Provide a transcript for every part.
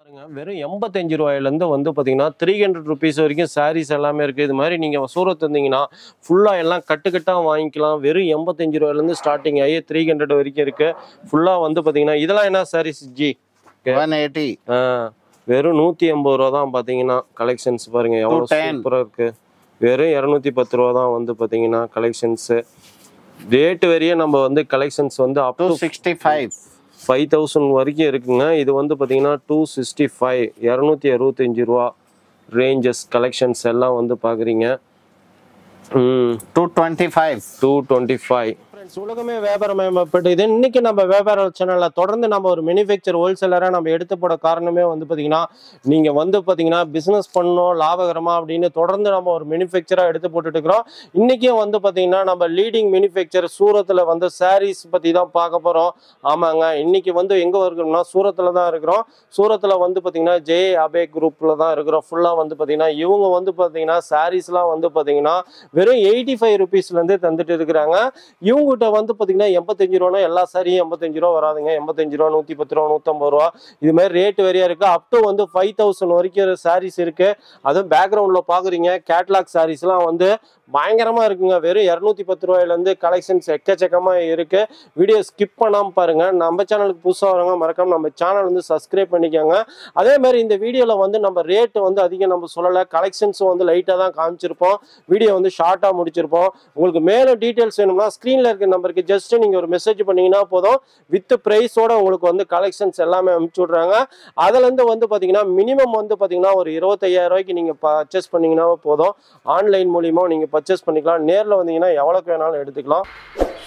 வெறும் 85 ரூபாயிலேருந்து வந்து பார்த்தீங்கன்னா 300 ருபீஸ் வரைக்கும் சாரீஸ் எல்லாமே இருக்குது. இது மாதிரி நீங்கள் சூரத் வந்தீங்கன்னா ஃபுல்லாக எல்லாம் கட்டுக்கட்டாக வாங்கிக்கலாம். வெறும் 85 ரூபாயிலேருந்து ஸ்டார்டிங் ஆகி 300 வரைக்கும் இருக்குது. ஃபுல்லாக வந்து பார்த்தீங்கன்னா இதெல்லாம் என்ன சாரீஸ் ஜி? 180. வெறும் 180 ரூபா தான். பார்த்தீங்கன்னா கலெக்ஷன்ஸ் பாருங்கள் எவ்வளோ சூப்பராக இருக்குது. வெறும் 210 ரூபா தான் வந்து பார்த்தீங்கன்னா கலெக்ஷன்ஸு. ரேட்டு வரையே நம்ம வந்து கலெக்ஷன்ஸ் வந்து அப் டு 5000 வரைக்கும் இருக்குங்க. இது வந்து பார்த்தீங்கன்னா 265 265 ரூபா ரேஞ்சஸ் கலெக்ஷன்ஸ் எல்லாம் வந்து பார்க்குறீங்க. 225 உலகமே வியாபாரமயமாப்பட்டு இது. இன்னைக்கு நம்ம வியாபார சேனல்ல தொடர்ந்து நம்ம ஒரு மேனுஃபேக்சர் ஹோல்சேலரா நம்ம எடுத்து போட காரணமே வந்து பாத்தீங்கன்னா நீங்க வந்து பாத்தீங்கன்னா பிசினஸ் பண்ணணும் லாபகரமா அப்படின்னு தொடர்ந்து நம்ம ஒரு மேனுஃபேக்சரா எடுத்து போட்டுட்டு இருக்கிறோம். இன்னைக்கும் வந்து பாத்தீங்கன்னா நம்ம லீடிங் மேனுஃபேக்சர் சூரத்துல வந்து சாரீஸ் பத்தி தான் பார்க்க போறோம். ஆமாங்க, இன்னைக்கு வந்து எங்க இருக்கிறோம்னா சூரத்துல தான் இருக்கிறோம். சூரத்துல வந்து பாத்தீங்கன்னா ஜே அபே குரூப்ல தான் இருக்கிறோம். ஃபுல்லா வந்து பாத்தீங்கன்னா இவங்க வந்து பாத்தீங்கன்னா சாரீஸ்லாம் வந்து பாத்தீங்கன்னா வெறும் 85 ருபீஸ்ல இருந்து தந்துட்டு இருக்கிறாங்க. இவங்க வந்து பாத்தீங்கன்னா 85 ரூபா எல்லா சாரியும் 85 ரூபா வராதுங்க. 85 ரூபா 110 ரூபா 150 ரூபா இது மாதிரி ரேட் வரையா இருக்கு. அப் டு வந்து 5000 வரைக்கும் சாரீஸ் இருக்கு. அதுவும் பேக்ரவுண்ட்ல பாக்குறீங்க கேட்லாக் சாரீஸ் எல்லாம் வந்து பயங்கரமா இருக்குங்க. வெறும் 210 ரூபாயில இருந்து கலெக்ஷன்ஸ் எக்கச்சக்கமா இருக்கு. வீடியோ ஸ்கிப் பண்ணாம பாருங்க. நம்ம சேனலுக்கு புதுசா வரவங்க மறக்காம நம்ம சேனல் வந்து சப்ஸ்கிரைப் பண்ணிக்கோங்க. அதே மாதிரி இந்த வீடியோல வந்து நம்ம ரேட் வந்து அதிகம் நம்ம சொல்லல, கலெக்ஷன்ஸ் வந்து லைட்டா தான் காமிச்சிருப்போம். வீடியோ வந்து ஷார்ட்டா முடிச்சிருப்போம். உங்களுக்கு மேலும் டீடைல்ஸ் வேணும்னா ஸ்கிரீன்ல இருக்க நம்பருக்கு ஜஸ்ட் நீங்க ஒரு மெசேஜ் பண்ணீங்கன்னா போதும். வித் பிரைஸோட உங்களுக்கு வந்து கலெக்ஷன்ஸ் எல்லாமே அனுப்பிச்சு விடுறாங்க. அதுல இருந்து வந்து பாத்தீங்கன்னா மினிமம் வந்து பாத்தீங்கன்னா ஒரு 25000 ரூபாய்க்கு நீங்க பர்ச்சேஸ் பண்ணீங்கன்னா போதும். ஆன்லைன் மூலியமா நீங்க பர்ச்சேஸ் பண்ணிக்கலாம். நேர்ல வந்தீங்கன்னா எவ்வளவுக்கு வேணாலும் எடுத்துக்கலாம்.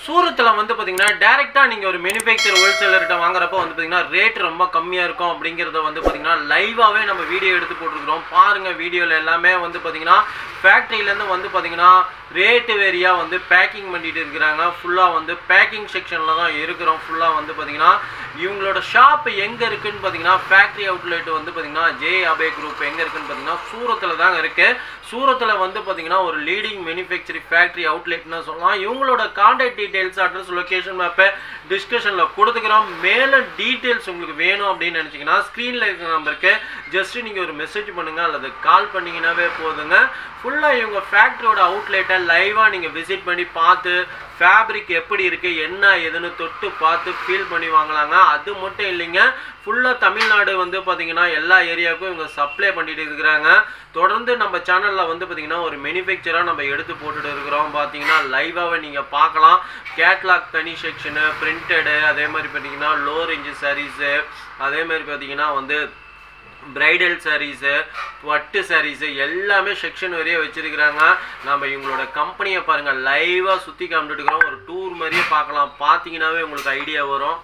சூரத்தில் வந்து பார்த்தீங்கன்னா டேரெக்டாக நீங்கள் ஒரு மேனுஃபேக்சர் ஹோல்சேலர்கிட்ட வாங்குறப்போ வந்து பார்த்தீங்கன்னா ரேட் ரொம்ப கம்மியாக இருக்கும். அப்படிங்கிறத வந்து பார்த்தீங்கன்னா லைவாகவே நம்ம வீடியோ எடுத்து போட்டுருக்கிறோம். பாருங்கள், வீடியோவில் எல்லாமே வந்து பார்த்தீங்கன்னா ஃபேக்ட்ரியிலேருந்து வந்து பார்த்தீங்கன்னா ரேட்டு வேரியாக வந்து பேக்கிங் பண்ணிட்டு இருக்கிறாங்க. ஃபுல்லாக வந்து பேக்கிங் செக்ஷனில் தான் இருக்கிறோம். ஃபுல்லாக வந்து பார்த்தீங்கன்னா இவங்களோட ஷாப் எங்கே இருக்குதுன்னு பார்த்தீங்கன்னா ஃபேக்ட்ரி அவுட்லெட் வந்து பார்த்தீங்கன்னா ஜே அபே குரூப் எங்கே இருக்குதுன்னு பார்த்தீங்கன்னா சூரத்தில் தாங்க இருக்குது. சூரத்தில் வந்து பார்த்தீங்கன்னா ஒரு லீடிங் மேனுஃபேக்சரிங் ஃபேக்ட்ரி அவுட்லெட்னு சொல்லலாம். இவங்களோட கான்டாக்ட் டீடைல்ஸ், அட்ரஸ், லொக்கேஷன் மேப்பை டிஸ்கிரிப்ஷனில் கொடுத்துக்கிறோம். மேலும் டீட்டெயில்ஸ் உங்களுக்கு வேணும் அப்படின்னு நினச்சிங்கன்னா ஸ்க்ரீனில் இருக்கிற நம்பருக்கு ஜஸ்ட்டு நீங்கள் ஒரு மெசேஜ் பண்ணுங்கள் அல்லது கால் பண்ணிங்கன்னாவே போதுங்க. ஃபுல்லாக இவங்க ஃபேக்ட்ரியோட அவுட்லெட்டை லைவாக நீங்கள் விசிட் பண்ணி பார்த்து ஃபேப்ரிக் எப்படி இருக்குது என்ன எதுன்னு தொட்டு பார்த்து ஃபீல் பண்ணி வாங்கலாங்க. அது மட்டும் இல்லைங்க, ஃபுல்லாக தமிழ்நாடு வந்து பார்த்தீங்கன்னா எல்லா ஏரியாவுக்கும் இவங்க சப்ளை பண்ணிட்டு இருக்கிறாங்க. தொடர்ந்து நம்ம சேனலில் வந்து பார்த்தீங்கன்னா ஒரு மேனுஃபேக்சராக நம்ம எடுத்து போட்டுட்டு இருக்கிறோம். பார்த்தீங்கன்னா லைவாகவே நீங்கள் பார்க்கலாம். கேட்லாக் தனி செக்ஷனு, பிரிண்டடு, அதே மாதிரி பார்த்தீங்கன்னா லோ ரேஞ்சு சாரீஸு, அதே மாதிரி பார்த்தீங்கன்னா வந்து பிரைடல் சாரீஸு, பட்டு சாரீஸு எல்லாமே செக்ஷன் வரையே வச்சிருக்கிறாங்க. நம்ம இவங்களோட கம்பெனியை பாருங்கள், லைவாக சுற்றி காமிட்டு இருக்கிறோம். ஒரு டூர் மாதிரியே பார்க்கலாம். பார்த்தீங்கன்னாவே உங்களுக்கு ஐடியா வரும்.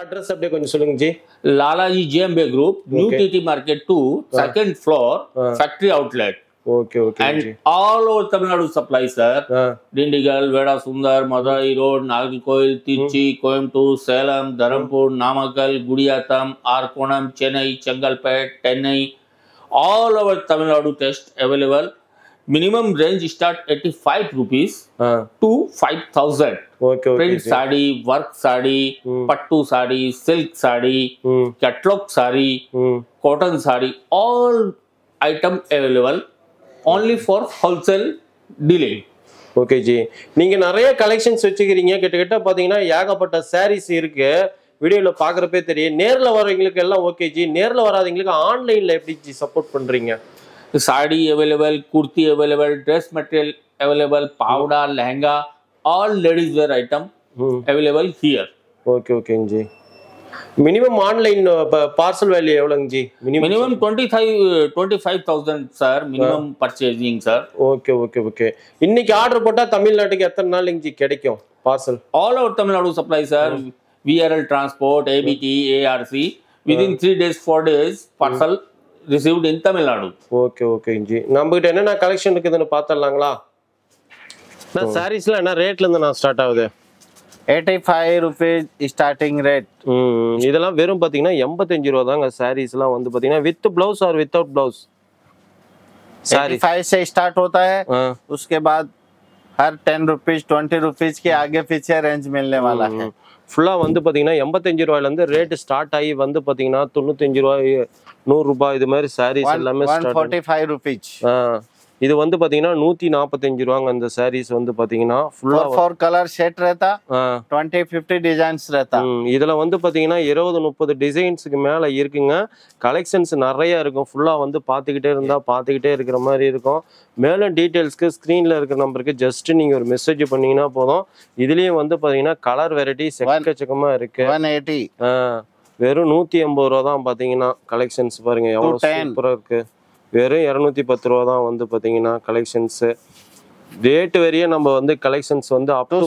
அட்ரஸ் அப்படியே கொஞ்சம் சொல்லுங்க ஜி. லாலாஜி ஜேஎம்பே குரூப், நியூ டிடி market 2, second floor, factory outlet. Okay okay. And all over Tamil Nadu supply, sir. Dindigal, Veda Sundar, Madurai Road, Nagarkoil, Tirchi, Coimbatore, Salem, Dharampur, Namakkal, Gudiyatham, Arkonam, Chennai, Chengalpet, Chennai. All over Tamil Nadu test available. Minimum range start 85 rupees to 5000. Okay, print sari, work sari, pattu sari, silk sari, catalog sari, cotton sari, all item available only for wholesale dealing. Okay G, நீங்க நிறைய collections வச்சுக்கிறீங்க. கிட்டத்தட்ட பாத்தீங்கன்னா ஏகப்பட்ட சாரீஸ் இருக்கு. வீடியோல பாக்குறப்பே தெரியும். நேர்ல வரவங்களுக்கு எல்லாம் ஓகே ஜி. நேர்ல வராதவங்களுக்கு ஆன்லைன்ல எப்படி ஜி சப்போர்ட் பண்றீங்க? Sari available, kurti available, dress material available, pavada, lehenga, all ladies wear item available here. Okay ஓகேங்க ji. Minimum online parcel value எவ்வளோங்க ji? Minimum 25,000 sir, minimum purchasing sir. Okay okay okay. இன்னைக்கு ஆர்டர் போட்டா தமிழ்நாட்டுக்கு எத்தனை நாளுங்க ஜி கிடைக்கும் parcel? All over Tamil Nadu supply sir. VRL Transport, ABT, ARC. Within 3 days, 4 days, parcel received in Tamil Nadu. Okay ஓகேங்க G. நம்மகிட்ட என்னென்ன கலெக்ஷன் இருக்குதுன்னு பார்த்துடலாங்களா? நான் சாரீஸ்ல என்ன ரேட்ல இருந்து நான் ஸ்டார்ட் ஆகுது? 85 rupees starting rate. இதெல்லாம் வெறும் பாத்தீங்கன்னா 85 ரூபா தாங்க. சாரீஸ்லாம் வந்து பாத்தீங்கன்னா with blouse or without blouse? Sari 85 से स्टार्ट होता है, उसके बाद हर 10 रुपीज 20 रुपीज के आगे पीछे रेंज मिलने वाला है. ஃபுல்லா வந்து பாத்தீங்கன்னா 85 ரூபாயில இருந்து ரேட் ஸ்டார்ட் ஆகி வந்து பாத்தீங்கன்னா 95 ரூபாய் 100 ரூபாய் இது மாதிரி சாரீஸ் எல்லாமே 145 rupees. இது வந்து பாத்தீங்கன்னா 145 ரூபாங்க. அந்த சாரீஸ் வந்து பாத்தீங்கன்னா ஃபுல்லா 4 कलर सेट रहता, 20-50 डिजाइन्स रहता. இதுல வந்து பாத்தீங்கன்னா 20-30 டிசைன்ஸ்க்கு மேல இருக்குங்க. கலெக்ஷன்ஸ் நிறைய இருக்கும். ஃபுல்லா வந்து பாத்துக்கிட்டே இருந்தா பாத்துக்கிட்டே இருக்கிற மாதிரி இருக்கும். மேலும் டீடைல்ஸ்க்கு ஸ்கிரீன்ல இருக்கிற நம்பருக்கு ஜஸ்ட் நீங்க ஒரு மெசேஜ் பண்ணீங்கன்னா போதும். இதுலயும் வந்து பாத்தீங்கன்னா கலர் வெரைட்டிஸ் எக்கச்சக்கமா இருக்கு. 180 வெறும் 180 ரூபா தான் பாத்தீங்கன்னா கலெக்ஷன்ஸ் பாருங்க எவ்வளவு சூப்பரா இருக்கு. வெறும் 210 ரூபா தான் வந்து பாத்தீங்கன்னா கலெக்ஷன்ஸ். ரேட் வரையே நம்ம வந்து கலெக்ஷன்ஸ் வந்து அப் டு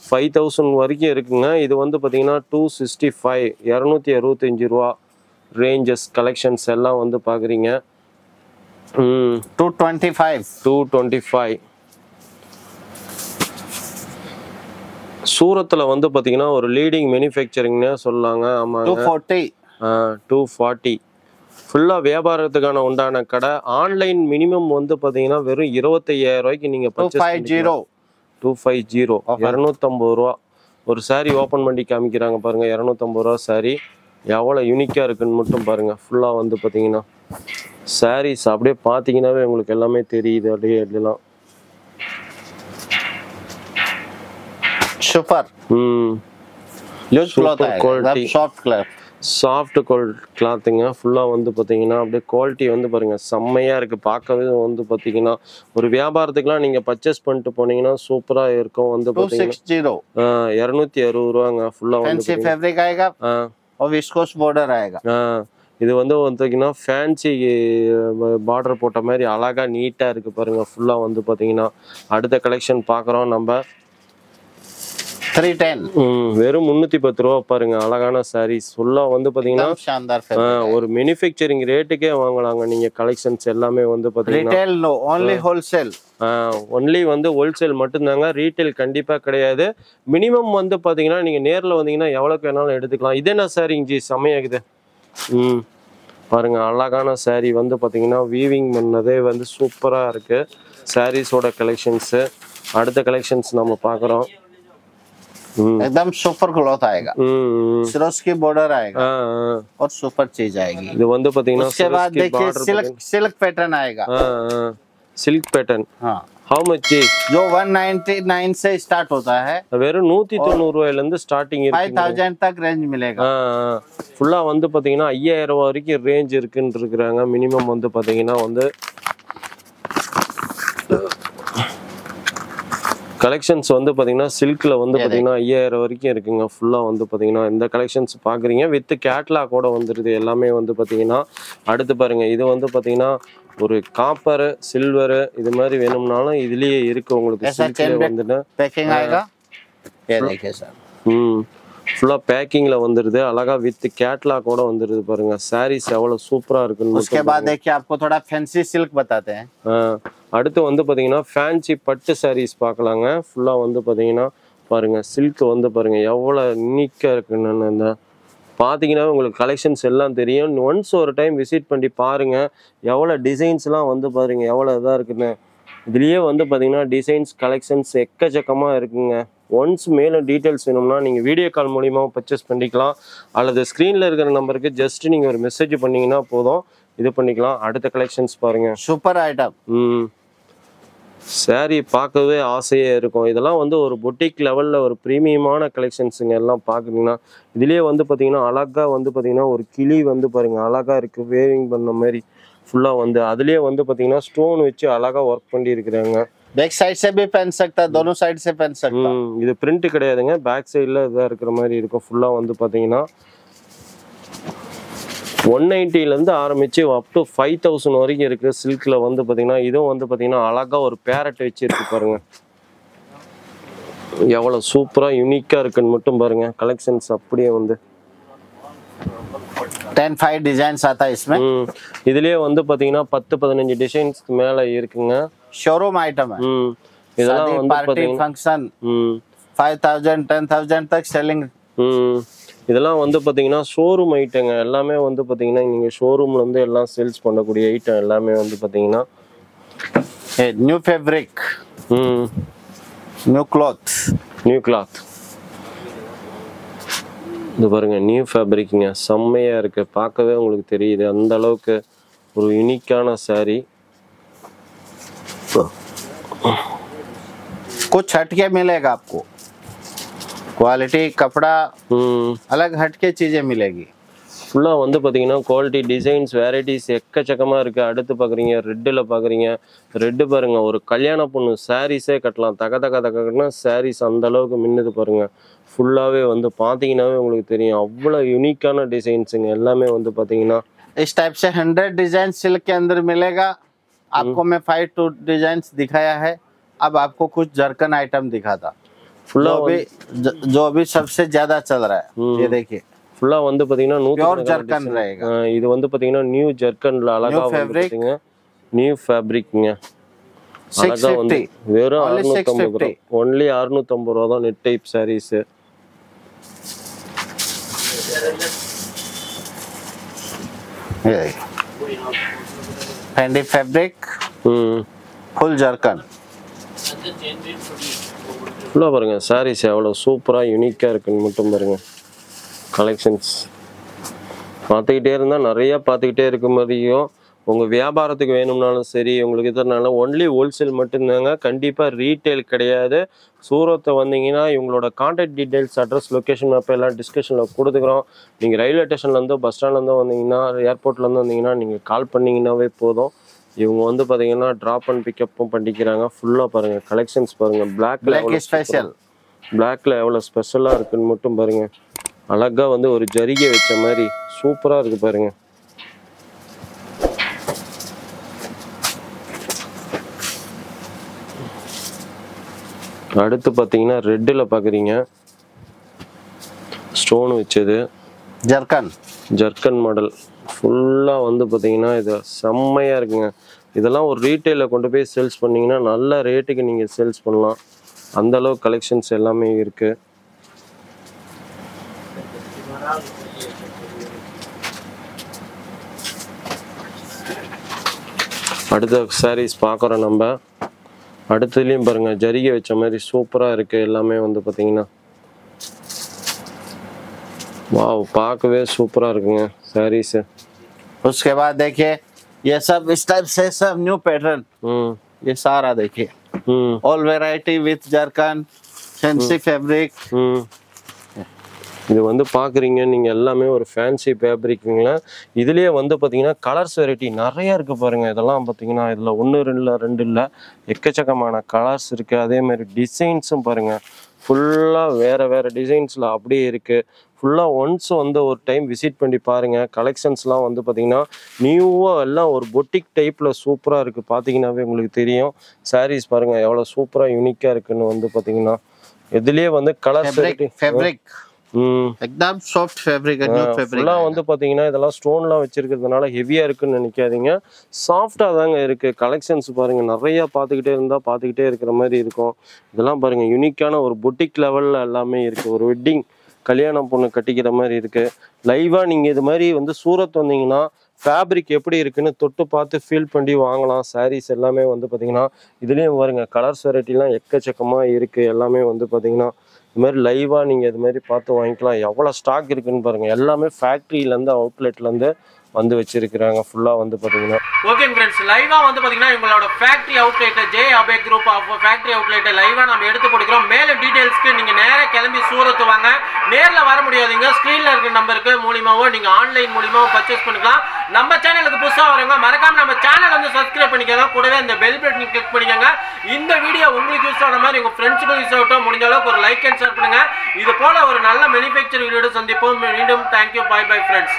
5,000 வரைக்கும் இருக்குங்க. இது வந்து பாத்தீங்கன்னா 265 265 ரூபா ரேஞ்சஸ் கலெக்ஷன்ஸ் எல்லாம் வந்து பாக்குறீங்க. 225 சூரத்துல வந்து பாத்தீங்கன்னா ஒரு லீடிங் மேனுஃபேக்சரிங்னே சொல்லாங்க. ஆமா 240 ஃபுல்லா வியாபாரத்துக்கான உண்டான கடை. ஆன்லைன் மினிமம் வந்து பாத்தீங்கன்னா வெறும் 25,000 ரூபாய்க்கு நீங்க பர்ச்சேஸ் 250 250 ரூபா. ஒரு சாரி ஓபன் பண்ணி காமிக்கிறாங்க பாருங்க. 250 ரூபா சாரி எவ்வளவு யூனிக்கா இருக்குன்னு மட்டும் பாருங்க. ஃபுல்லா வந்து பாத்தீங்கன்னா சாரீஸ் அப்படியே பாத்தீங்கன்னாவே உங்களுக்கு எல்லாமே தெரியுது. அப்படியே எல்லாம் சூப்பர். லூஸ் கிளாத் है, सॉफ्ट क्लॉथ, சாஃப்ட் கிளாத்துங்க. ஃபுல்லா வந்து பாத்தீங்கன்னா அப்படியே குவாலிட்டி வந்து பாருங்க செம்மையா இருக்கு. பார்க்கவே வந்து பாத்தீங்கன்னா ஒரு வியாபாரத்துக்குலாம் நீங்க பர்ச்சேஸ் பண்ணிட்டு போனீங்கன்னா சூப்பரா இருக்கும். வந்து பாத்தீங்கன்னா 260 ரூபாங்க. ஃபுல்லா வந்து फैंसी फैब्रिक आएगा और विस्कोस बॉर्डर आएगा. இது வந்து பாத்தீங்கன்னா ஃபேன்சி பார்டர் போட்ட மாதிரி அழகா நீட்டா இருக்கு பாருங்க. ஃபுல்லா வந்து பாத்தீங்கன்னா அடுத்த கலெக்ஷன் பாக்குறோம் நம்ம. 310 வெறும் 310 ரூபா பாருங்க. அழகான சாரீஸ் ஃபுல்லா வந்து பாத்தீங்கன்னா ஒரு மேனுஃபேக்சரிங் ரேட்டுக்கே வாங்கலாங்க நீங்க. கலெக்ஷன்ஸ் எல்லாமே வந்து பாத்தீங்கன்னா retail no, only wholesale. Only வந்து ஹோல்சேல் மட்டும்தாங்க. ரீட்டைல் கண்டிப்பா கிடையாது. மினிமம் வந்து பாத்தீங்கன்னா நீங்க நேர்ல வந்தீங்கன்னா எவ்வளவுக்கு வேணாலும் எடுத்துக்கலாம். இது என்ன சாரிங்க ஜி செமையாகுது. பாருங்க அழகான சாரி வந்து பாத்தீங்கன்னா வீவிங் பண்ணதே வந்து சூப்பரா இருக்கு. சாரீஸோட கலெக்ஷன்ஸ் அடுத்த கலெக்ஷன்ஸ் நம்ம பாக்குறோம். एकदम सुपर क्लॉथ आएगा, सिरोस्की बॉर्डर आएगा और सुपर चीज आएगी. இது வந்து பாத்தீங்கன்னா उसके बाद देखिए सिल्क पैटर्न आएगा. सिल्क पैटर्न हाउ मच जी? जो 199 से स्टार्ट होता है, வெறும் 190 ரூபாயில இருந்து ஸ்டார்டிங் இருக்கு. 5000 तक रेंज मिलेगा. ஃபுல்லா வந்து பாத்தீங்கன்னா 5000 ரூபாய் வரைக்கும் ரேஞ்ச் இருக்குன்னு இருக்காங்க. மினிமம் வந்து பாத்தீங்கன்னா வந்து கலெக்ஷன்ஸ் வந்து பாத்தீங்கன்னா சில்க்ல வந்து பாத்தீங்கன்னா 5000 வரைக்கும் இருக்குங்க. ஃபுல்லா வந்து பாத்தீங்கன்னா இந்த கலெக்ஷன்ஸ் பாக்குறீங்க வித் கேட்லாக் கூட வந்துருது எல்லாமே வந்து பாத்தீங்கன்னா. அடுத்து பாருங்க இது வந்து பாத்தீங்கன்னா ஒரு காப்பர் சில்வர் இது மாதிரி வேணும்னாலும் இதுலயே இருக்கு உங்களுக்கு. சில்க்ல வந்துட்டு पैकिंग आएगा, ये देखिए सर. ஃபுல்லா பேக்கிங்ல வந்துருது அழகா வித் கேட்லாக் கூட வந்துருது பாருங்க. சாரீஸ் எவ்வளவு சூப்பரா இருக்குன்னு. उसके बाद देखिए आपको थोड़ा फैंसी सिल्क बताते हैं. அடுத்து வந்து பாத்தீங்கன்னா ஃபேன்சி பட்டு சாரீஸ் பார்க்கலாங்க. ஃபுல்லா வந்து பாத்தீங்கன்னா பாருங்க சில்க் வந்து பாருங்க எவ்வளவு யூனிக்கா இருக்குன்னு. இந்த பாத்தீங்கன்னா உங்களுக்கு கலெக்ஷன்ஸ் எல்லாம் தெரியும். ஒன்ஸ் ஒரு டைம் விசிட் பண்ணி பாருங்க. எவ்வளவு டிசைன்ஸ்லாம் வந்து பாருங்க எவ்வளவு இதா இருக்குன்னு. இதுலயே வந்து பாத்தீங்கன்னா டிசைன்ஸ் கலெக்ஷன்ஸ் எக்கச்சக்கமா இருக்குங்க. ஒன்ஸ் மேலும் டீட்டெயில்ஸ் வேணும்னா நீங்கள் வீடியோ கால் மூலிமா பர்ச்சேஸ் பண்ணிக்கலாம். அல்லது ஸ்க்ரீனில் இருக்கிற நம்பருக்கு ஜஸ்ட் நீங்கள் ஒரு மெசேஜ் பண்ணிங்கன்னா போதும் இது பண்ணிக்கலாம். அடுத்த கலெக்ஷன்ஸ் பாருங்கள். Super item. சாரி பார்க்கவே ஆசையே இருக்கும். இதெல்லாம் வந்து ஒரு பொட்டிக் லெவலில் ஒரு ப்ரீமியமான கலெக்ஷன்ஸுங்க எல்லாம் பார்க்குறீங்கன்னா. இதுலேயே வந்து பார்த்தீங்கன்னா அழகாக வந்து பார்த்தீங்கன்னா ஒரு கிளி வந்து பாருங்கள் அழகாக இருக்குது வேவிங் பண்ண மாதிரி. ஃபுல்லா வந்து அதுலயே வந்து பாத்தீங்கன்னா ஸ்டோன் வச்சு அழகா ஒர்க் பண்ணி இருக்கிறாங்க. बैक साइड से भी पहन सकता है, दोनों साइड से पहन सकता है। இது பிரிண்ட் கிடையாதுங்க, பேக் சைடுல இதா இருக்கிற மாதிரி இருக்கும். ஃபுல்லா வந்து பாத்தீங்கன்னா 190 ல இருந்து ஆரம்பிச்சு அப் டு 5000 வரைக்கும் இருக்கு. சில்க்ல வந்து பாத்தீங்கன்னா இதுவும் வந்து பாத்தீங்கன்னா அழகா ஒரு பேரட் வச்சு இருக்கு பாருங்க. எவ்வளவு சூப்பரா யூனிக்கா இருக்குன்னு மட்டும் பாருங்க. கலெக்ஷன்ஸ் அப்படியே வந்து 10-5 डिजाइन्स आता है इसमें। இதுலயே வந்து பாத்தீங்கன்னா 10-15 டிசைன்ஸ்க்கு மேல இருக்குங்க. शोरूम आइटम है। இதெல்லாம் வந்து पार्टी பாத்தீங்கன்னா फंक्शन 5000 10,000 तक सेलिंग। இதெல்லாம் வந்து பாத்தீங்கன்னா ஷோரூம் ஐட்டங்க. எல்லாமே வந்து பாத்தீங்கன்னா நீங்க ஷோரூம்ல இருந்து எல்லாம் சேல்ஸ் பண்ணக்கூடிய ஐட்டம் எல்லாமே வந்து பாத்தீங்கன்னா new fabric, new cloth, new cloth. இது பாருங்க நியூ ஃபேப்ரிக்ங்க, செம்மையா இருக்கு. பார்க்கவே உங்களுக்கு தெரியுது அந்த அளவுக்கு ஒரு யூனிக்கான saree. कुछ हटके मिलेगा आपको, क्वालिटी कपड़ा अलग हटके चीजें मिलेगी। ஃபுல்லா வந்து பாத்தீங்கன்னா குவாலிட்டி டிசைன்ஸ் வெரைட்டிஸ் எக்கச்சக்கமா இருக்கு. அடுத்து பாக்குறீங்க ரெட்டில் பாக்குறீங்க. ரெட்டு பாருங்க, ஒரு கல்யாண பொண்ணு சாரீஸே கட்டலாம். தகனா சாரீஸ் அந்த அளவுக்கு மின்னுது பாருங்க. ஃபுல்லாவே வந்து பாத்தீங்கன்னாவே உங்களுக்கு தெரியும் அவ்வளவு யூனிக்கான டிசைன்ஸுங்க. எல்லாமே வந்து பாத்தீங்கன்னா इस टाइप से 100 डिजाइन सिल्क के अंदर मिलेगा आपको। मैं 5 डिजाइन दिखाया है, अब आपको कुछ जरकन आइटम दिखाता फुल्ला जो अभी सबसे ज्यादा चल रहा है। ये देखिए ஃபுல்லா வந்து பாத்தீங்கன்னா प्योर जरकन रहेगा। இது வந்து பாத்தீங்கன்னா நியூ ஜர்க்கன்ல அழகா வந்து பாத்தீங்க நியூ ஃபேப்ரிக்ங்க. அழகா வந்து வெறும் 650 ரூபாய், ஒன்லி 650 ரூபாய் தான் net type saris. फैंडी fabric, full zircon. ஃபுல்லா பாருங்க சாரீஸ் எவ்வளவு சூப்பரா யூனிக்கா இருக்குன்னு மட்டும் பாருங்க. கலெக்ஷன்ஸ் பார்த்துக்கிட்டே இருந்தால் நிறையா பார்த்துக்கிட்டே இருக்க மாதிரியும். உங்கள் வியாபாரத்துக்கு வேணும்னாலும் சரி, உங்களுக்கு இதனால ஒன்லி ஹோல்சேல் மட்டும்தாங்க, கண்டிப்பாக ரீட்டைல் கிடையாது. சூரத்தை வந்தீங்கன்னா இவங்களோட contact details, address, location map எல்லாம் டிஸ்கஷனில் கொடுத்துக்கிறோம். நீங்கள் ரயில்வே ஸ்டேஷன்லேருந்தோ பஸ் ஸ்டாண்ட்லேருந்தோ வந்தீங்கன்னா, ஏர்போர்ட்லேருந்து வந்தீங்கன்னா நீங்கள் கால் பண்ணிங்கன்னாவே போதும். இவங்க வந்து பார்த்தீங்கன்னா ட்ராப் அண்ட் பிக்கப்பும் பண்ணிக்கிறாங்க. ஃபுல்லாக பாருங்கள் கலெக்ஷன்ஸ் பாருங்கள். பிளாக்ல எவ்வளோ ஸ்பெஷலாக இருக்குன்னு மட்டும் பாருங்கள். அழகா வந்து ஒரு ஜரிகை வச்ச மாதிரி சூப்பரா இருக்கு பாருங்க. அடுத்து பாத்தீங்கன்னா ரெட்ல பாக்குறீங்க, ஸ்டோன் வச்சது ஜர்க்கன் மாடல். ஃபுல்லா வந்து பாத்தீங்கன்னா இது செம்மையா இருக்குங்க. இதெல்லாம் ஒரு ரீட்டைல கொண்டு போய் சேல்ஸ் பண்ணீங்கன்னா நல்ல ரேட்டுக்கு நீங்க சேல்ஸ் பண்ணலாம். அந்த அளவுக்கு கலெக்ஷன்ஸ் எல்லாமே இருக்கு. அடுத்த சாரீஸ் பார்க்குறோம் நம்ம. அடுத்ததுலேயும் பாருங்க ஜரிகை வச்ச மாதிரி சூப்பராக இருக்கு. எல்லாமே வந்து பார்த்தீங்கன்னா वाव பார்க்கவே சூப்பரா இருக்குங்க sarees। उसके बाद देखिए ये सब इस टाइप से सब न्यू पैटर्न, ये सारा देखिए all variety with zircon fancy fabric. இது வந்து பாக்குறீங்க நீங்க எல்லாமே ஒரு ஃபேன்சி ஃபேப்ரிக்ங்களா। இதுலயே வந்து பாத்தீங்கன்னா கலர்ஸ் வெரைட்டி நிறைய இருக்கு பாருங்க। இதெல்லாம் பாத்தீங்கன்னா இதுல 1 2 இல்ல எக்கச்சக்கமான கலர்ஸ் இருக்கு। அதே மாதிரி டிசைன்ஸும் பாருங்க ஃபுல்லா வேற வேற டிசைன்ஸ்ல அப்படியே இருக்கு। ஃபுல்லா ஒன்ஸ் வந்து ஒரு டைம் விசிட் பண்ணி பாருங்க। கலெக்ஷன்ஸ்லாம் வந்து பாத்தீங்கன்னா நியூவா எல்லாம் ஒரு பொட்டிக் டைப்ல சூப்பரா இருக்கு। பாத்தீங்கன்னாவே உங்களுக்கு தெரியும் சாரீஸ் பாருங்க எவ்வளவு சூப்பரா யூனிக்கா இருக்குன்னு வந்து பாத்தீங்கன்னா இதுலயே வந்து கலர்ஸ் फैब्रिक एकदम सॉफ्ट फैब्रिक है, न्यू फैब्रिक ஃபுல்லா வந்து பாத்தீங்கன்னா இதெல்லாம் ஸ்டோன்லாம் வச்சிருக்கிறதுனால ஹெவியா இருக்குன்னு நினைக்காதீங்க, சாஃப்ட்டா தாங்க இருக்கு। கலெக்ஷன்ஸ் பாருங்க நிறைய பாத்துக்கிட்டே இருந்தா பாத்துக்கிட்டே இருக்கிற மாதிரி இருக்கும்। இதெல்லாம் பாருங்க யூனிக்கான ஒரு பொட்டிக் லெவல்ல எல்லாமே இருக்கு। ஒரு வெட்டிங் கல்யாணம் பொண்ணு கட்டிக்கிற மாதிரி இருக்கு। லைவா நீங்க இது மாதிரி வந்து சூரத் வந்தீங்கன்னா ஃபேப்ரிக் எப்படி இருக்குன்னு தொட்டு பார்த்து ஃபீல் பண்ணி வாங்கலாம்। சாரீஸ் எல்லாமே வந்து பாத்தீங்கன்னா இதுலயும் பாருங்க கலர்ஸ் வெரைட்டிலாம் எக்கச்சக்கமா இருக்கு। எல்லாமே வந்து பாத்தீங்கன்னா இது மாதிரி லைவாக நீங்கள் இது மாதிரி பார்த்து வாங்கிக்கலாம்। எவ்வளோ ஸ்டாக் இருக்குன்னு பாருங்கள்। எல்லாமே ஃபேக்ட்ரியிலேருந்து அவுட்லெட்லேருந்து வந்து வச்சிருக்கிறாங்க ஃபுல்லா வந்து பாத்தீங்கன்னா. ஓகே ஃப்ரெண்ட்ஸ், லைவா வந்து பாத்தீங்கன்னா உங்களோட ஃபேக்டரி அவுட்லெட் ஜே அபே குரூப் ஆஃப் ஃபேக்டரி அவுட்லெட் லைவா நம்ம எடுத்து போடுறோம். மேல டீடைல்ஸ்க்கு நீங்க நேரா கிளம்பி சூரத் வாங்க. நேர்ல வர முடியாதீங்க, ஸ்கிரீன்ல இருக்க நம்பருக்கு மூலமாவோ நீங்க ஆன்லைன் மூலமாவோ பர்ச்சேஸ் பண்ணிக்கலாம். நம்ம சேனலுக்கு புதுசா வரவங்க மறக்காம நம்ம சேனல் வந்து சப்ஸ்கிரைப் பண்ணிக்கோங்க. கூடவே அந்த பெல் பட்டன் கிளிக் பண்ணிக்கோங்க. இந்த வீடியோ உங்களுக்கு யூஸ் ஆன மாதிரி உங்க ஃப்ரெண்ட்ஸுக்கும் யூஸ் ஆகட்டும். முடிஞ்ச அளவுக்கு ஒரு லைக் அண்ட் ஷேர் பண்ணுங்க. இது போல ஒரு நல்ல மேனுஃபேக்சர் வீடியோட சந்திப்போம் மீண்டும். Thank you, bye bye friends.